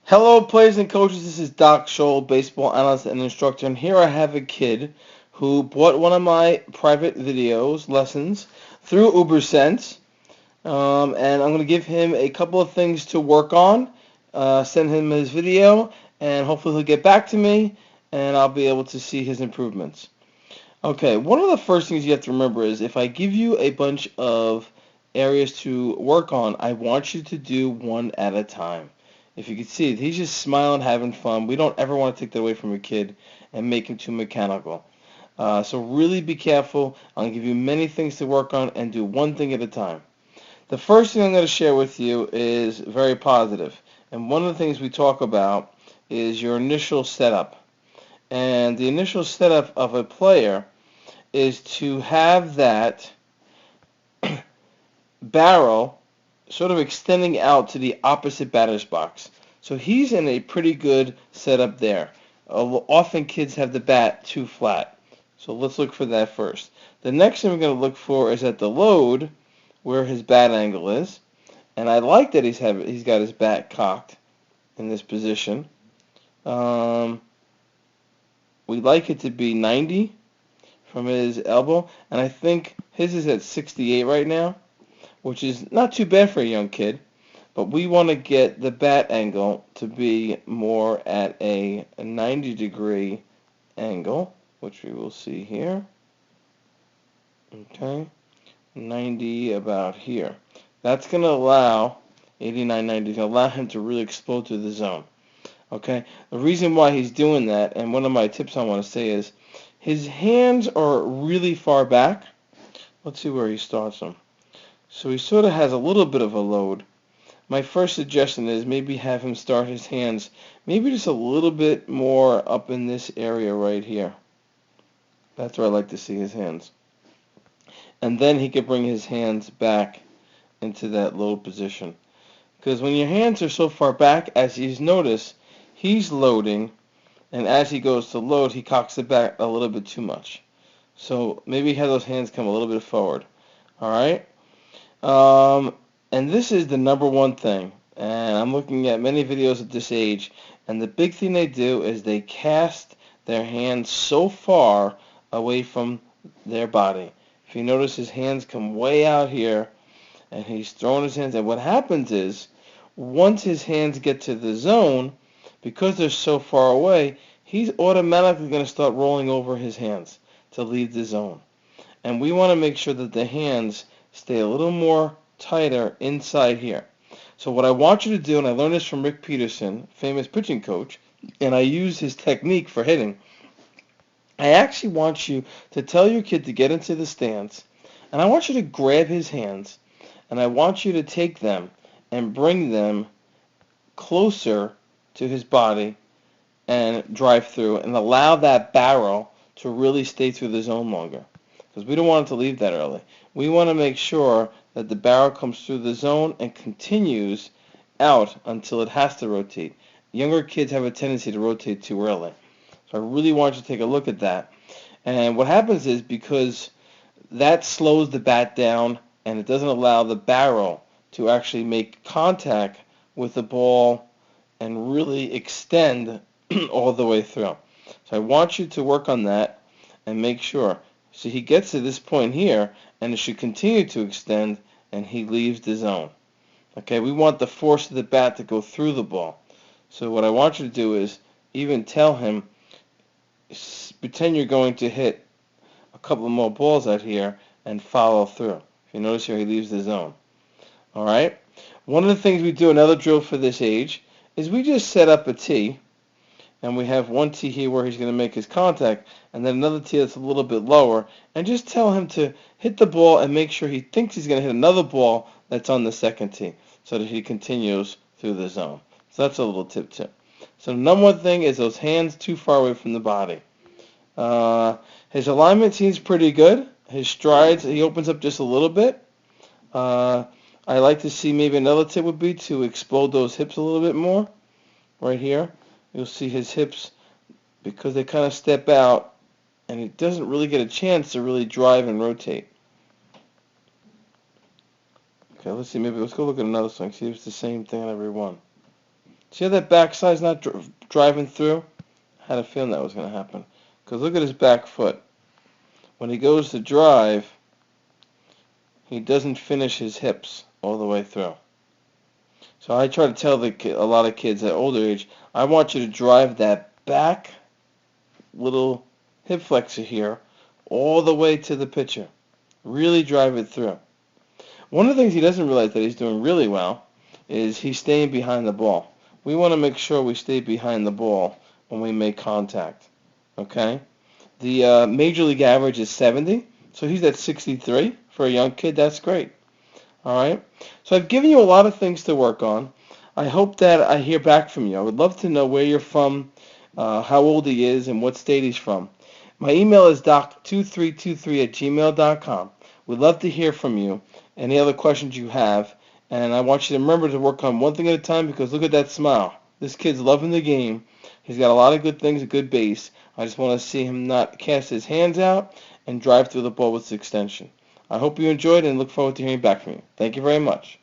Hello, players and coaches. This is Doc Scholl, baseball analyst and instructor, and here I have a kid who bought one of my private videos lessons through UberSense, and I'm going to give him a couple of things to work on, send him his video, and hopefully he'll get back to me, and I'll be able to see his improvements. Okay, one of the first things you have to remember is if I give you a bunch of areas to work on, I want you to do one at a time. If you can see, he's just smiling, having fun. We don't ever want to take that away from a kid and make him too mechanical. So really be careful. I'm going to give you many things to work on and do one thing at a time. The first thing I'm going to share with you is very positive. And one of the things we talk about is your initial setup. And the initial setup of a player is to have that barrel sort of extending out to the opposite batter's box. So he's in a pretty good setup there. Often kids have the bat too flat. So let's look for that first. The next thing we're going to look for is at the load where his bat angle is. And I like that he's got his bat cocked in this position. We like it to be 90 from his elbow, and I think his is at 68 right now, which is not too bad for a young kid, but we want to get the bat angle to be more at a 90-degree angle, which we will see here. Okay, 90 about here. That's going to allow 89, 90, going to allow him to really explode through the zone. Okay, the reason why he's doing that, and one of my tips I want to say is, his hands are really far back. Let's see where he starts them. So he sort of has a little bit of a load. My first suggestion is maybe have him start his hands maybe just a little bit more up in this area right here. That's where I like to see his hands. And then he could bring his hands back into that load position. Because when your hands are so far back, as you notice, he's loading, and as he goes to load, he cocks it back a little bit too much. So maybe have those hands come a little bit forward. All right? And this is the number one thing. And I'm looking at many videos at this age, and the big thing they do is they cast their hands so far away from their body. If you notice, his hands come way out here, and he's throwing his hands. And what happens is, once his hands get to the zone, because they're so far away, he's automatically going to start rolling over his hands to leave the zone. And we want to make sure that the hands stay a little more tighter inside here. So what I want you to do, and I learned this from Rick Peterson, famous pitching coach, and I use his technique for hitting, I actually want you to tell your kid to get into the stance, and I want you to grab his hands, and I want you to take them and bring them closer to his body and drive through and allow that barrel to really stay through the zone longer. Because we don't want it to leave that early. We want to make sure that the barrel comes through the zone and continues out until it has to rotate. Younger kids have a tendency to rotate too early. So I really want you to take a look at that. And what happens is, because that slows the bat down and it doesn't allow the barrel to actually make contact with the ball and really extend all the way through. So I want you to work on that and make sure. So he gets to this point here, and it should continue to extend, and he leaves the zone. Okay, we want the force of the bat to go through the ball. So what I want you to do is even tell him, pretend you're going to hit a couple more balls out here and follow through. If you notice here, he leaves the zone. All right? One of the things we do, another drill for this age, is we just set up a tee, and we have one tee here where he's going to make his contact, and then another tee that's a little bit lower, and just tell him to hit the ball and make sure he thinks he's going to hit another ball that's on the second tee, so that he continues through the zone. So that's a little tip too. So the number one thing is those hands too far away from the body. His alignment seems pretty good. His strides, he opens up just a little bit. I like to see, maybe another tip would be to explode those hips a little bit more. Right here, you'll see his hips, because they kind of step out, and he doesn't really get a chance to really drive and rotate. Okay, let's see, maybe let's go look at another swing, see if it's the same thing on every one. See how that backside's not driving through? I had a feeling that was going to happen. Because look at his back foot. When he goes to drive, he doesn't finish his hips all the way through. So I try to tell a lot of kids at older age, I want you to drive that back little hip flexor here all the way to the pitcher. Really drive it through. One of the things he doesn't realize that he's doing really well is he's staying behind the ball. We want to make sure we stay behind the ball when we make contact. Okay? The major league average is 70, so he's at 63 for a young kid. That's great. All right? So I've given you a lot of things to work on. I hope that I hear back from you. I would love to know where you're from, how old he is, and what state he's from. My email is doc2323@gmail.com. We'd love to hear from you. Any other questions you have. And I want you to remember to work on one thing at a time, because look at that smile. This kid's loving the game. He's got a lot of good things, a good base. I just want to see him not cast his hands out and drive through the ball with extension. I hope you enjoyed and look forward to hearing back from you. Thank you very much.